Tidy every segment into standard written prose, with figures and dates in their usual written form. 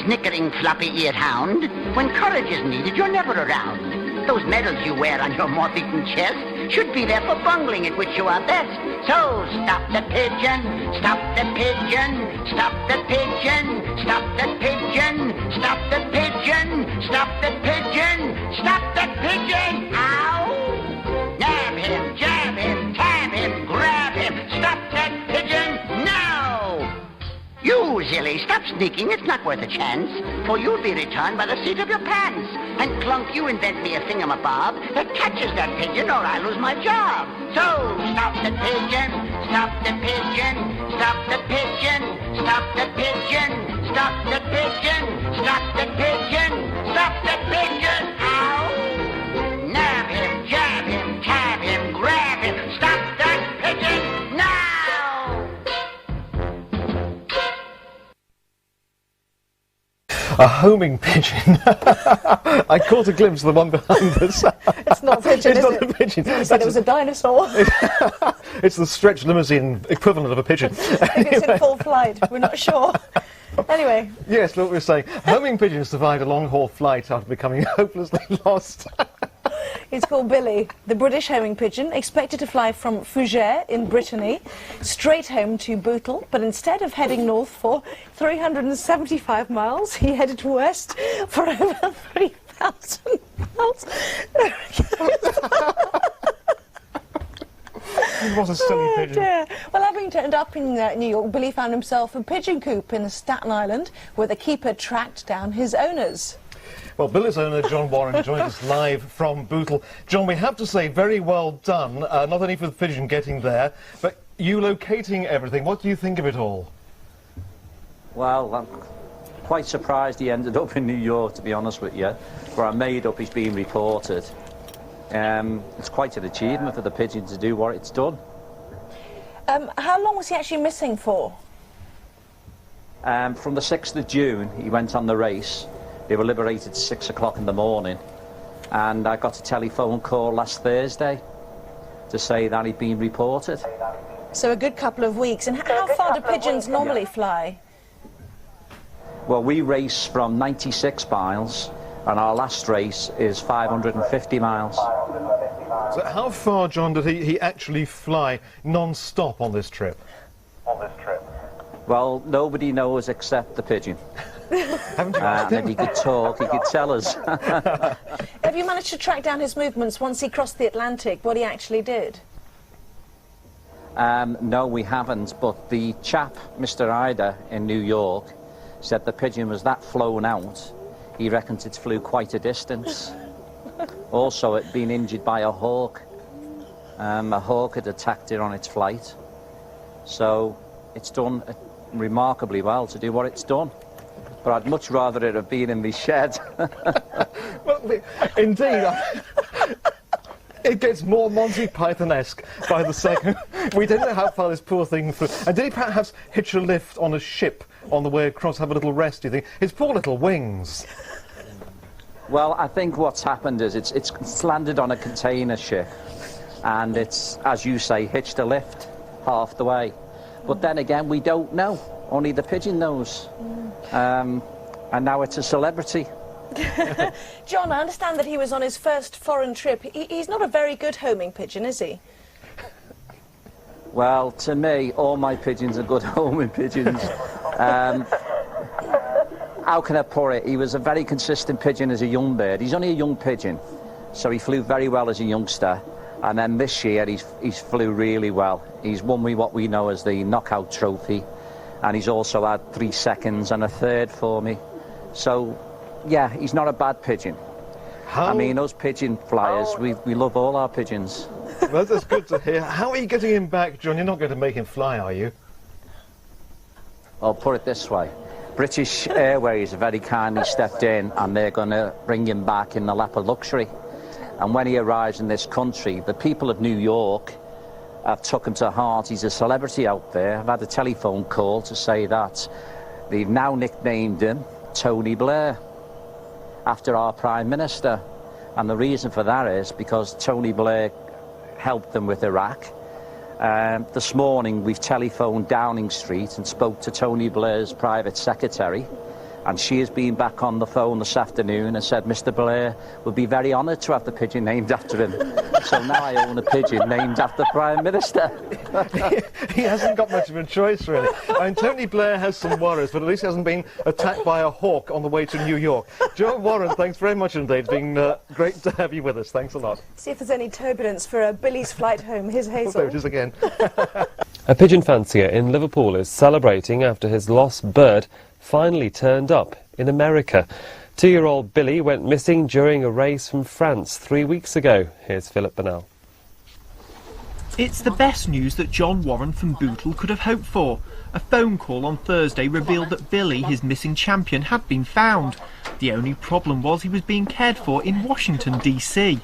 snickering, floppy-eared hound. When courage is needed, you're never around. Those medals you wear on your moth-eaten chest should be there for bungling at which you are best. So stop the pigeon, stop the pigeon, stop the pigeon, stop the pigeon, stop the pigeon, stop the pigeon, stop the pigeon. Ow! Nab him, jab him, tab him, grab him. Stop that pigeon now! You, Zilly, stop sneaking. It's not worth a chance. For you'll be returned by the seat of your pants. And Clunk, you invent me a thingamabob that catches that pigeon or I lose my job. So, stop the pigeon, stop the pigeon, stop the pigeon, stop the pigeon, stop the pigeon, stop the pigeon, stop the pigeon. Ow! Nab him, jab him, tab him, grab him. Stop that pigeon now! A homing pigeon. I caught a glimpse of the one behind us. It's not a pigeon, it's not a pigeon. You said it was a dinosaur. It's the stretch limousine equivalent of a pigeon. I think it's in full flight. We're not sure. Anyway. Yes, look, we're saying homing pigeons survived a long-haul flight after becoming hopelessly lost. It's called Billy, the British homing pigeon, expected to fly from Fougères in Brittany straight home to Bootle, but instead of heading north for 375 miles, he headed west for over 3,000 miles. What a silly pigeon. Dear. Well, having turned up in New York, Billy found himself a pigeon coop in Staten Island, where the keeper tracked down his owners. Well, Billy's owner, John Warren, joins us live from Bootle. John, we have to say, very well done, not only for the pigeon getting there, but you locating everything. What do you think of it all? Well, I'm quite surprised he ended up in New York, to be honest with you, where I made up he's being reported. It's quite an achievement for the pigeon to do what it's done. How long was he actually missing for? From the 6th of June, he went on the race. They were liberated at 6 o'clock in the morning, and I got a telephone call last Thursday to say that he'd been reported. So a good couple of weeks. And how far do pigeons normally fly? Well, we race from 96 miles, and our last race is 550 miles. So how far, John, did he actually fly non-stop on this trip? Well, nobody knows except the pigeon. Haven't you asked him? If he could talk, he could tell us. Have you managed to track down his movements once he crossed the Atlantic, what he actually did? No, we haven't, but the chap, Mr. Ida, in New York, said the pigeon was that flown out, he reckons it flew quite a distance. Also, it had been injured by a hawk. A hawk had attacked it on its flight. So, it's done remarkably well to do what it's done. But I'd much rather it have been in the shed. Well, indeed. It gets more Monty Python-esque by the second. We don't know how far this poor thing flew. And did he perhaps hitch a lift on a ship on the way across, have a little rest, do you think? His poor little wings. Well, I think what's happened is it's landed on a container ship, and it's, as you say, hitched a lift half the way. But then again, we don't know. Only the pigeon knows. And now it's a celebrity. John, I understand that he was on his first foreign trip. He's not a very good homing pigeon, is he? Well, to me, all my pigeons are good homing pigeons. How can I put it? He was a very consistent pigeon as a young bird. He's only a young pigeon, so he flew very well as a youngster. And then this year, he's flew really well. He's won me what we know as the knockout trophy. And he's also had 3 seconds and a third for me. So, yeah, he's not a bad pigeon. I mean, us pigeon flyers, we love all our pigeons. Well, that's good to hear. How are you getting him back, John? You're not going to make him fly, are you? I'll put it this way. British Airways very kindly stepped in, and they're going to bring him back in the lap of luxury. And when he arrives in this country, the people of New York have took him to heart. He's a celebrity out there. I've had a telephone call to say that they've now nicknamed him Tony Blair, after our Prime Minister. And the reason for that is because Tony Blair helped them with Iraq. This morning we've telephoned Downing Street and spoke to Tony Blair's private secretary, And she has been back on the phone this afternoon and said Mr Blair would be very honoured to have the pigeon named after him. So now I own a pigeon named after Prime Minister. He hasn't got much of a choice, really. I mean, Tony Blair has some worries, but at least he hasn't been attacked by a hawk on the way to New York. John Warren, thanks very much indeed. It's been great to have you with us. Thanks a lot. See if there's any turbulence for Billy's flight home. Here's Hazel. There it is again. A pigeon fancier in Liverpool is celebrating after his lost bird finally turned up in America. 2-year-old Billy went missing during a race from France 3 weeks ago. Here's Philip Burnell. It's the best news that John Warren from Bootle could have hoped for. A phone call on Thursday revealed that Billy, his missing champion, had been found. The only problem was he was being cared for in Washington, D.C.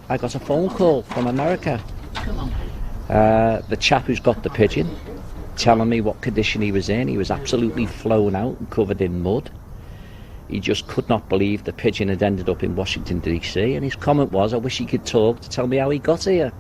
I got a phone call from America. The chap who's got the pigeon telling me what condition he was in. He was absolutely flown out and covered in mud. He just could not believe the pigeon had ended up in Washington, D.C. and his comment was, I wish he could talk to tell me how he got here.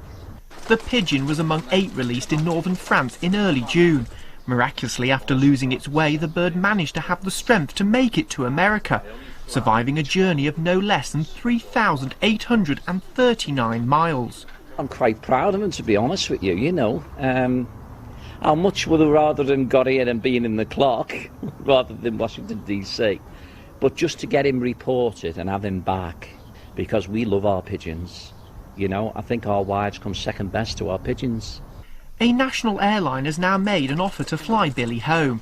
The pigeon was among 8 released in northern France in early June. Miraculously, after losing its way, the bird managed to have the strength to make it to America, surviving a journey of no less than 3,839 miles. I'm quite proud of him, to be honest with you, you know. How much would have rather than got here and been in the clock rather than Washington, D.C. But just to get him reported and have him back, because we love our pigeons, you know, I think our wives come second best to our pigeons. A national airline has now made an offer to fly Billy home.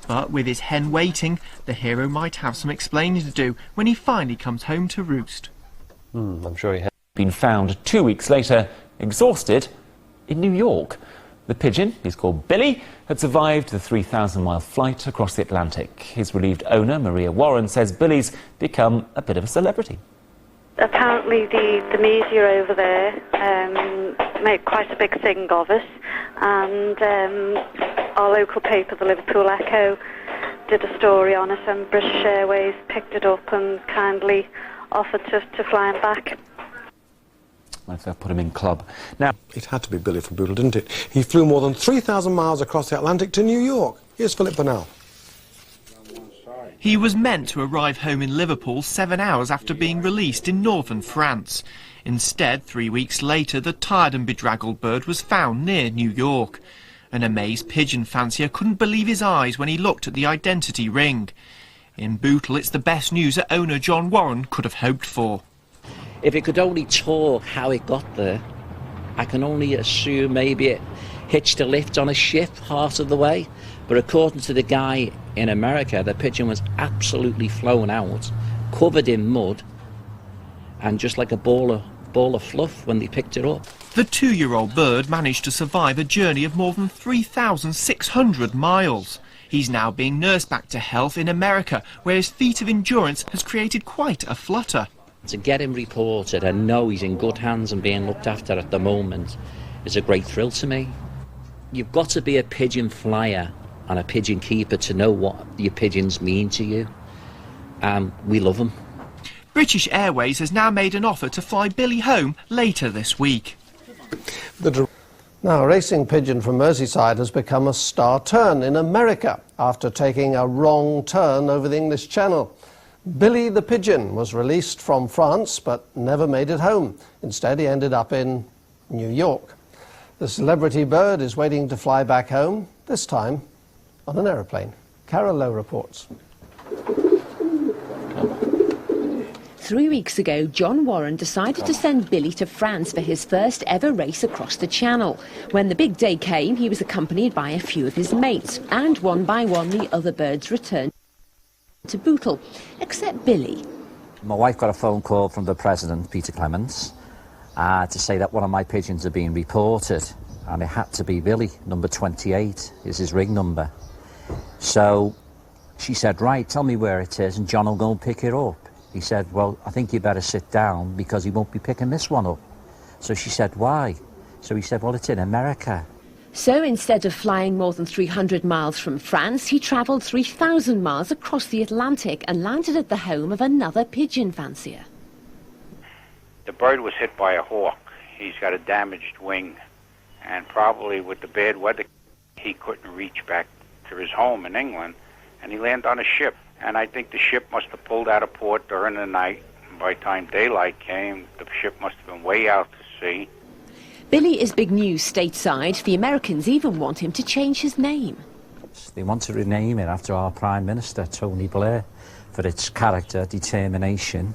But with his hen waiting, the hero might have some explaining to do when he finally comes home to roost. I'm sure he has. Been found 2 weeks later, exhausted, in New York. The pigeon, he's called Billy, had survived the 3,000-mile flight across the Atlantic. His relieved owner, Maria Warren, says Billy's become a bit of a celebrity. Apparently the media over there made quite a big thing of us, and our local paper, the Liverpool Echo, did a story on it, and British Airways picked it up and kindly offered to fly him back. Might have put him in club. Now, it had to be Billy from Bootle, didn't it? He flew more than 3,000 miles across the Atlantic to New York. Here's Philip Burnell. He was meant to arrive home in Liverpool 7 hours after being released in northern France. Instead, 3 weeks later, the tired and bedraggled bird was found near New York. An amazed pigeon fancier couldn't believe his eyes when he looked at the identity ring. In Bootle, it's the best news that owner John Warren could have hoped for. If it could only talk how it got there, I can only assume maybe it hitched a lift on a ship half of the way. But according to the guy in America, the pigeon was absolutely flown out, covered in mud, and just like a ball of fluff when they picked it up. The 2-year-old bird managed to survive a journey of more than 3,600 miles. He's now being nursed back to health in America, where his feat of endurance has created quite a flutter. To get him reported and know he's in good hands and being looked after at the moment is a great thrill to me. You've got to be a pigeon flyer and a pigeon keeper to know what your pigeons mean to you. We love them. British Airways has now made an offer to fly Billy home later this week. Now, a racing pigeon from Merseyside has become a star turn in America after taking a wrong turn over the English Channel. Billy the pigeon was released from France but never made it home. Instead, he ended up in New York. The celebrity bird is waiting to fly back home, this time on an aeroplane. Carol Lowe reports. 3 weeks ago, John Warren decided to send Billy to France for his first ever race across the Channel. When the big day came, he was accompanied by a few of his mates, and one by one the other birds returned to Bootle, except Billy. My wife got a phone call from the president, Peter Clements, to say that one of my pigeons had been reported, and it had to be Billy. Number 28 is his ring number. So she said, right, tell me where it is and John will go and pick it up. He said, well, I think you better sit down because he won't be picking this one up. So she said, why? So he said, well, it's in America. So instead of flying more than 300 miles from France, he travelled 3,000 miles across the Atlantic and landed at the home of another pigeon fancier. The bird was hit by a hawk. He's got a damaged wing, and probably with the bad weather, he couldn't reach back to his home in England, and he landed on a ship. and I think the ship must have pulled out of port during the night. And by the time daylight came, the ship must have been way out to sea. Billy is big news stateside. The Americans even want him to change his name. They want to rename it after our Prime Minister, Tony Blair, for its character, determination,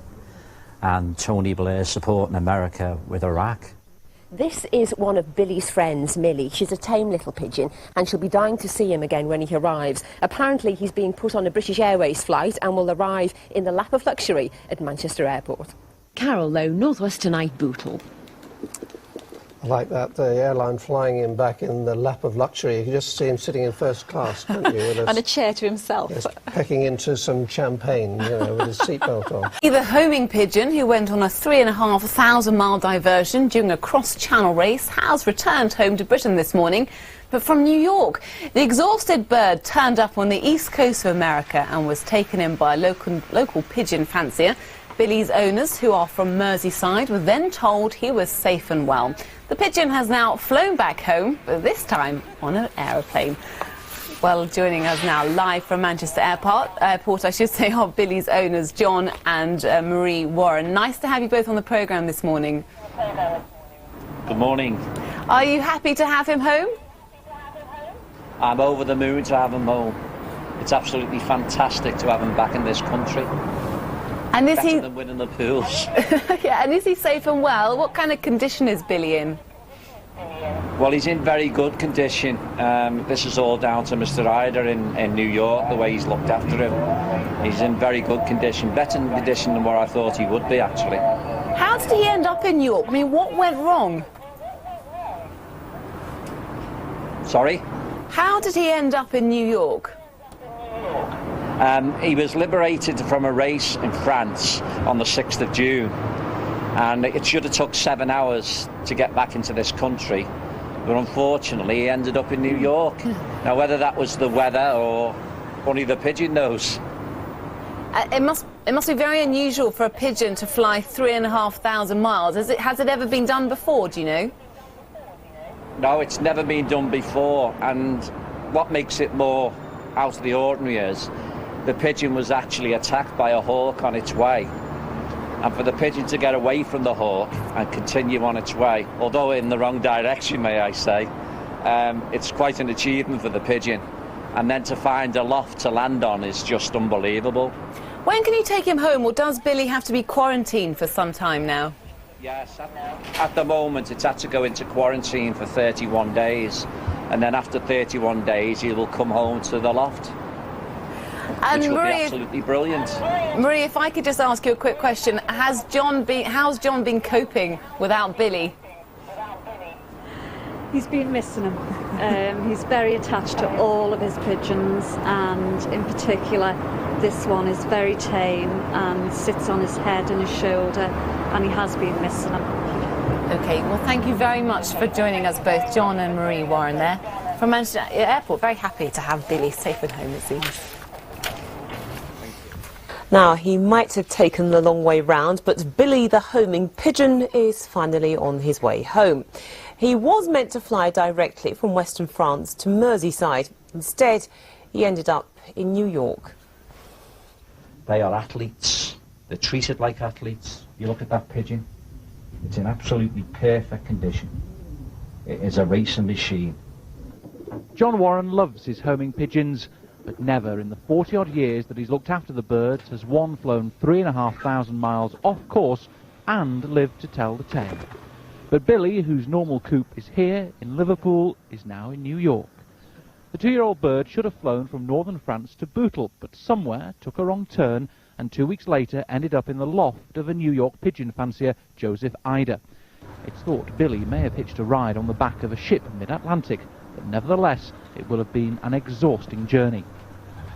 and Tony Blair supporting America with Iraq. This is one of Billy's friends, Millie. She's a tame little pigeon, and she'll be dying to see him again when he arrives. Apparently, he's being put on a British Airways flight and will arrive in the lap of luxury at Manchester Airport. Carol Lowe, Northwest Tonight, Bootle. I like that, the airline flying him back in the lap of luxury. You can just see him sitting in first class, can't you? And a chair to himself. Yes, pecking into some champagne, you know, with his seatbelt on. The homing pigeon, who went on a 3,500-mile diversion during a cross-channel race, has returned home to Britain this morning, but from New York. The exhausted bird turned up on the east coast of America and was taken in by a local pigeon fancier. Billy's owners, who are from Merseyside, were then told he was safe and well. The pigeon has now flown back home, but this time on an aeroplane. Well, joining us now live from Manchester Airport, are Billy's owners, John and Marie Warren. Nice to have you both on the programme this morning. Good morning. Are you happy to have him home? I'm over the moon to have him home. It's absolutely fantastic to have him back in this country. And is Better than winning the pools. Yeah, and is he safe and well? What kind of condition is Billy in? Well, he's in very good condition. This is all down to Mr. Ryder in New York, the way he's looked after him. He's in very good condition, better condition than what I thought he would be, actually. How did he end up in New York? I mean, what went wrong? Sorry? How did he end up in New York? He was liberated from a race in France on the 6th of June, and it should have took 7 hours to get back into this country, but unfortunately he ended up in New York. Now, whether that was the weather or only the pigeon knows. It must be very unusual for a pigeon to fly 3,500 miles. Has it ever been done before, do you know? No, it's never been done before, and what makes it more out of the ordinary is the pigeon was actually attacked by a hawk on its way, and for the pigeon to get away from the hawk and continue on its way, although in the wrong direction, may I say, it's quite an achievement for the pigeon, and then to find a loft to land on is just unbelievable. When can you take him home, or does Billy have to be quarantined for some time now? Yes, at the moment it's had to go into quarantine for 31 days, and then after 31 days he will come home to the loft. And which will Marie, be absolutely brilliant. Marie, if I could just ask you a quick question. How's John been coping without Billy? He's been missing him. He's very attached to all of his pigeons, and in particular this one is very tame and sits on his head and his shoulder, and he has been missing him. OK, well, thank you very much for joining us both, John and Marie Warren there from Manchester Airport. Very happy to have Billy safe at home, it seems. Now, he might have taken the long way round, but Billy the homing pigeon is finally on his way home. He was meant to fly directly from western France to Merseyside. Instead, he ended up in New York. They are athletes. They're treated like athletes. You look at that pigeon, it's in absolutely perfect condition. It is a racing machine. John Warren loves his homing pigeons, but never in the 40-odd years that he's looked after the birds has one flown 3,500 miles off course and lived to tell the tale. But Billy, whose normal coop is here in Liverpool, is now in New York. The 2-year-old bird should have flown from northern France to Bootle, but somewhere took a wrong turn and 2 weeks later ended up in the loft of a New York pigeon fancier, Joseph Ida. It's thought Billy may have hitched a ride on the back of a ship mid-Atlantic, but nevertheless it will have been an exhausting journey.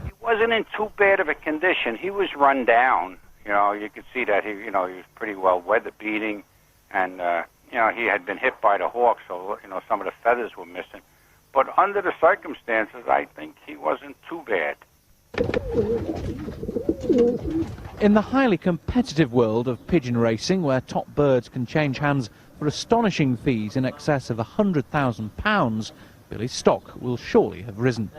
He wasn't in too bad of a condition. He was run down. You know, you could see that he was pretty well weather beating, and he had been hit by the hawk, so some of the feathers were missing. But under the circumstances, I think he wasn't too bad. In the highly competitive world of pigeon racing, where top birds can change hands for astonishing fees in excess of £100,000, Billy's stock will surely have risen.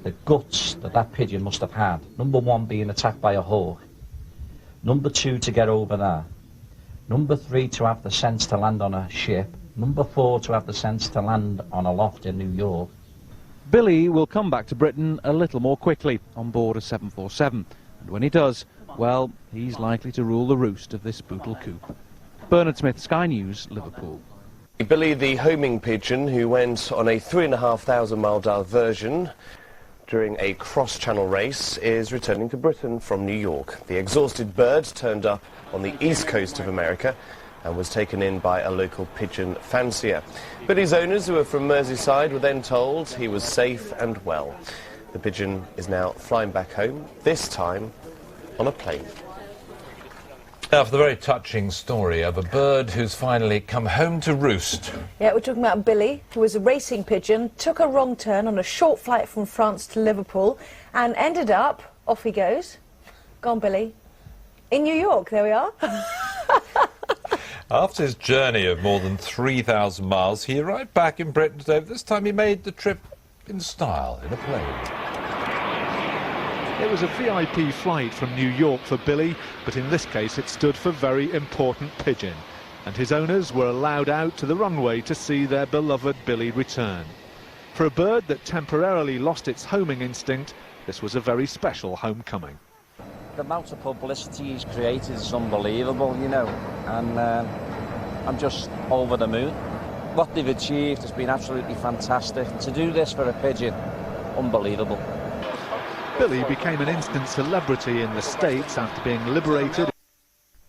the guts that that pigeon must have had. Number one, being attacked by a hawk. Number two, to get over there. Number three, to have the sense to land on a ship. Number four, to have the sense to land on a loft in New York. Billy will come back to Britain a little more quickly on board a 747. And when he does, well, he's likely to rule the roost of this bootle coop. Bernard Smith, Sky News, Liverpool. Billy, the homing pigeon who went on a 3,500-mile diversion during a cross-channel race, is returning to Britain from New York. The exhausted bird turned up on the east coast of America and was taken in by a local pigeon fancier. Billy's owners, who are from Merseyside, were then told he was safe and well. The pigeon is now flying back home, this time on a plane. Now for the very touching story of a bird who's finally come home to roost. Yeah, we're talking about Billy, who was a racing pigeon, took a wrong turn on a short flight from France to Liverpool and ended up, off he goes, gone Billy, in New York. There we are. After his journey of more than 3,000 miles, he arrived back in Britain today. This time he made the trip in style, in a plane. It was a VIP flight from New York for Billy, but in this case it stood for very important pigeon. And his owners were allowed out to the runway to see their beloved Billy return. For a bird that temporarily lost its homing instinct, this was a very special homecoming. The amount of publicity he's created is unbelievable, you know, and I'm just over the moon. What they've achieved has been absolutely fantastic. To do this for a pigeon, unbelievable. Billy became an instant celebrity in the States after being liberated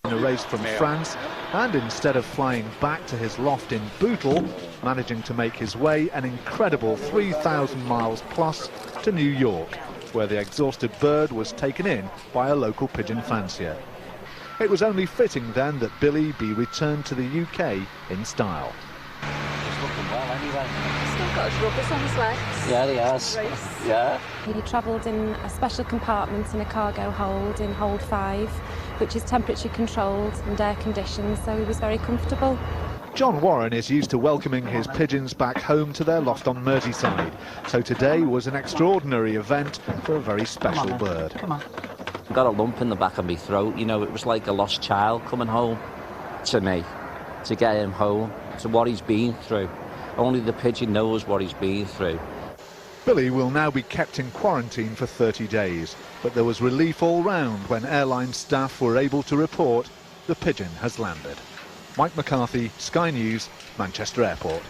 in a race from France, and instead of flying back to his loft in Bootle, managing to make his way an incredible 3,000 miles plus to New York, where the exhausted bird was taken in by a local pigeon fancier. It was only fitting then that Billy be returned to the UK in style. He's looking well anyway. Still got his rubbers on his legs. Yeah, he has. Yeah. He travelled in a special compartment in a cargo hold in hold 5, which is temperature controlled and air conditioned, so he was very comfortable. John Warren is used to welcoming his pigeons back home to their loft on Merseyside, so today was an extraordinary event for a very special bird. Come on. I got a lump in the back of my throat, you know, it was like a lost child coming home to me, to get him home, to what he's been through. Only the pigeon knows what he's been through. Billy will now be kept in quarantine for 30 days, but there was relief all round when airline staff were able to report the pigeon has landed. Mike McCarthy, Sky News, Manchester Airport.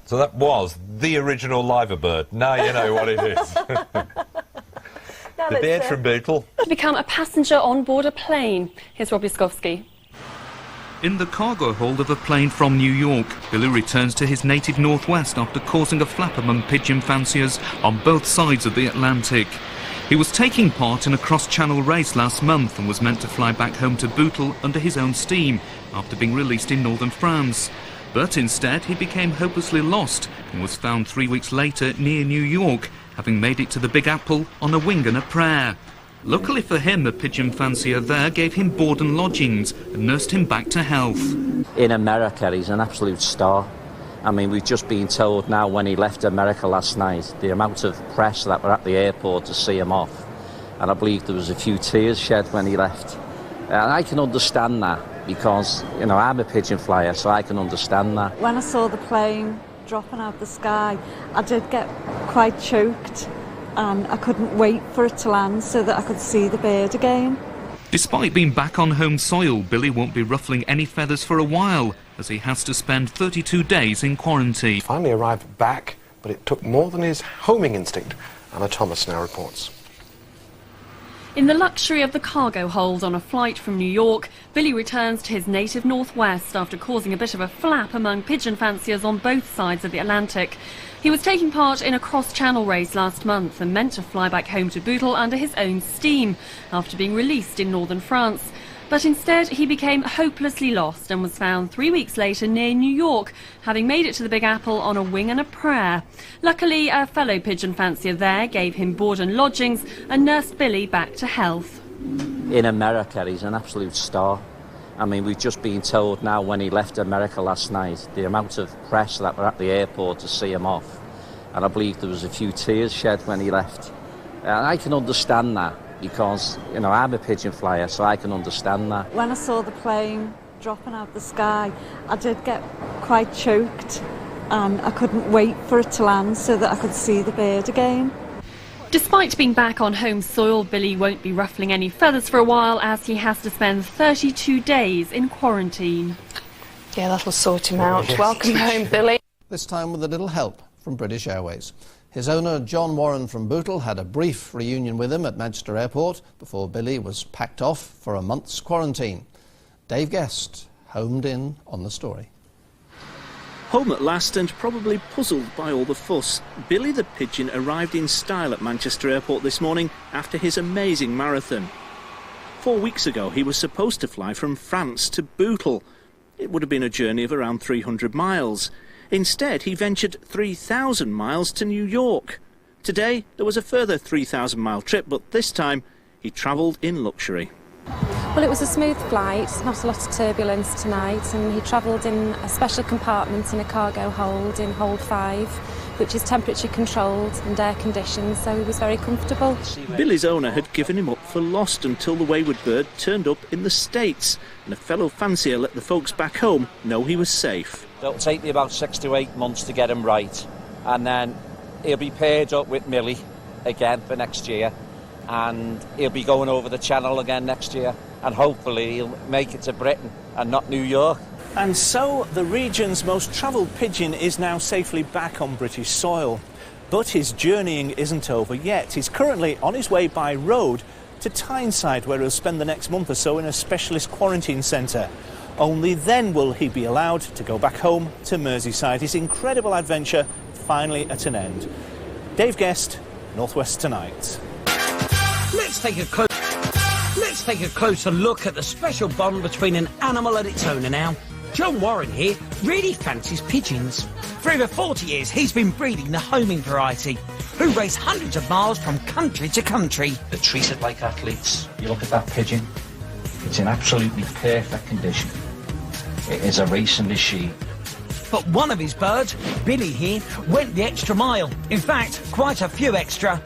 So that was the original liver bird. Now you know what it is. The bird from Bootle. To become a passenger on board a plane. Here's Rob Yaskowski. In the cargo hold of a plane from New York, Billy returns to his native northwest after causing a flap among pigeon fanciers on both sides of the Atlantic. He was taking part in a cross-channel race last month and was meant to fly back home to Bootle under his own steam after being released in northern France. But instead he became hopelessly lost and was found 3 weeks later near New York, having made it to the Big Apple on a wing and a prayer. Luckily for him, the pigeon fancier there gave him board and lodgings and nursed him back to health. In America, he's an absolute star. I mean, we've just been told now when he left America last night, the amount of press that were at the airport to see him off. And I believe there was a few tears shed when he left. And I can understand that because, you know, I'm a pigeon flyer, so I can understand that. When I saw the plane dropping out of the sky, I did get quite choked. And I couldn't wait for it to land so that I could see the bird again. Despite being back on home soil, Billy won't be ruffling any feathers for a while, as he has to spend 32 days in quarantine. Finally arrived back, but it took more than his homing instinct. Anna Thomas now reports. In the luxury of the cargo hold on a flight from New York, Billy returns to his native northwest after causing a bit of a flap among pigeon fanciers on both sides of the Atlantic. He was taking part in a cross-channel race last month and meant to fly back home to Bootle under his own steam after being released in northern France. But instead he became hopelessly lost and was found 3 weeks later near New York, having made it to the Big Apple on a wing and a prayer. Luckily, a fellow pigeon fancier there gave him board and lodgings and nursed Billy back to health. In America, he's an absolute star. I mean, we've just been told now when he left America last night, the amount of press that were at the airport to see him off. and I believe there was a few tears shed when he left. And I can understand that because, you know, I'm a pigeon flyer, so I can understand that. When I saw the plane dropping out the sky, I did get quite choked, and I couldn't wait for it to land so that I could see the bird again. Despite being back on home soil, Billy won't be ruffling any feathers for a while, as he has to spend 32 days in quarantine. Yeah, that'll sort him out. Welcome home, Billy. This time with a little help from British Airways. His owner, John Warren from Bootle, had a brief reunion with him at Manchester Airport before Billy was packed off for a month's quarantine. Dave Guest homed in on the story. Home at last and probably puzzled by all the fuss, Billy the pigeon arrived in style at Manchester Airport this morning after his amazing marathon. 4 weeks ago he was supposed to fly from France to Bootle. It would have been a journey of around 300 miles. Instead he ventured 3,000 miles to New York. Today there was a further 3,000-mile trip, but this time he travelled in luxury. Well, it was a smooth flight, not a lot of turbulence tonight, and he travelled in a special compartment in a cargo hold in hold 5, which is temperature controlled and air conditioned, so he was very comfortable. Billy's owner had given him up for lost until the wayward bird turned up in the States, and a fellow fancier let the folks back home know he was safe. It'll take me about 6 to 8 months to get him right, and then he'll be paired up with Millie again for next year, and he'll be going over the channel again next year, and hopefully he'll make it to Britain and not New York. And so the region's most travelled pigeon is now safely back on British soil. But his journeying isn't over yet. He's currently on his way by road to Tyneside, where he'll spend the next month or so in a specialist quarantine centre. Only then will he be allowed to go back home to Merseyside. His incredible adventure finally at an end. Dave Guest, North West Tonight. Let's take a closer look at the special bond between an animal and its owner now. John Warren here really fancies pigeons. For over 40 years he's been breeding the homing variety, who race hundreds of miles from country to country. They're treated like athletes. You look at that pigeon, it's in absolutely perfect condition. It is a racing machine. But one of his birds, Billy here, went the extra mile. In fact, quite a few extra.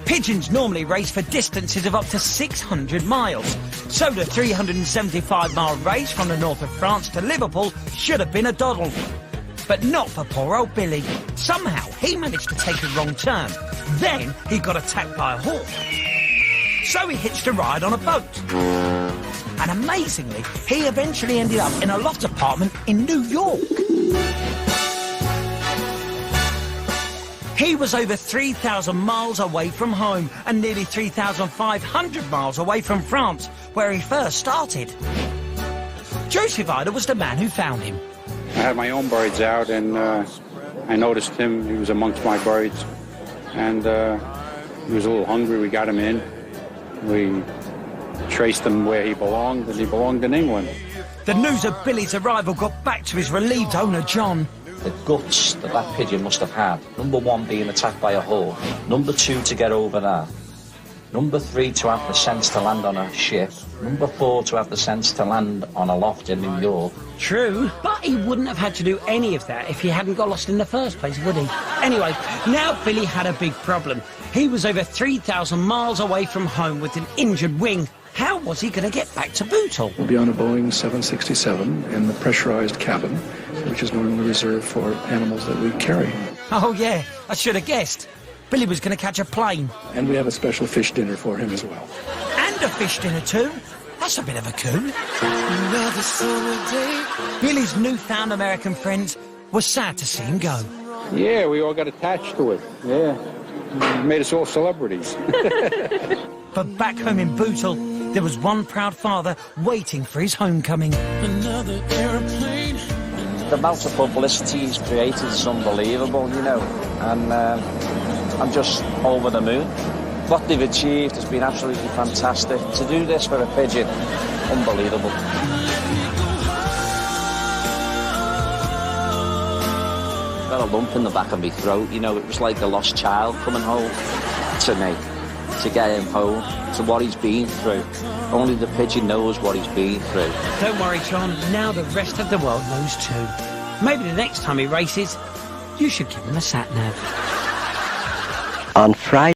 Pigeons normally race for distances of up to 600 miles. So the 375-mile race from the north of France to Liverpool should have been a doddle. But not for poor old Billy. Somehow he managed to take a wrong turn. Then he got attacked by a hawk. So he hitched a ride on a boat. And amazingly, he eventually ended up in a loft apartment in New York. He was over 3,000 miles away from home and nearly 3,500 miles away from France, where he first started. Joseph Ida was the man who found him. I had my own birds out, and I noticed him. He was amongst my birds, and he was a little hungry. We got him in. We traced him where he belonged, and he belonged in England. The news of Billy's arrival got back to his relieved owner, John. The guts that that pigeon must have had. Number 1, being attacked by a hawk. Number 2, to get over that. Number 3, to have the sense to land on a ship. Number 4, to have the sense to land on a loft in New York. True, but he wouldn't have had to do any of that if he hadn't got lost in the first place, would he? Anyway, now Billy had a big problem. He was over 3,000 miles away from home with an injured wing. How was he going to get back to Bootle? We'll be on a Boeing 767 in the pressurized cabin, which is normally reserved for animals that we carry. Oh, yeah, I should have guessed. Billy was going to catch a plane. And we have a special fish dinner for him as well. And a fish dinner too? That's a bit of a coup. Another summer day. Billy's newfound American friends were sad to see him go. Yeah, we all got attached to it. Yeah, it made us all celebrities. But back home in Bootle, there was one proud father waiting for his homecoming. Another airplane. The amount of publicity he's created is unbelievable, you know, and I'm just over the moon. What they've achieved has been absolutely fantastic. To do this for a pigeon, unbelievable. Got a lump in the back of my throat, you know, it was like a lost child coming home to me. To get him home, to what he's been through. Only the pigeon knows what he's been through. Don't worry, John, now the rest of the world knows too. Maybe the next time he races, you should give him a sat-nav. On Friday.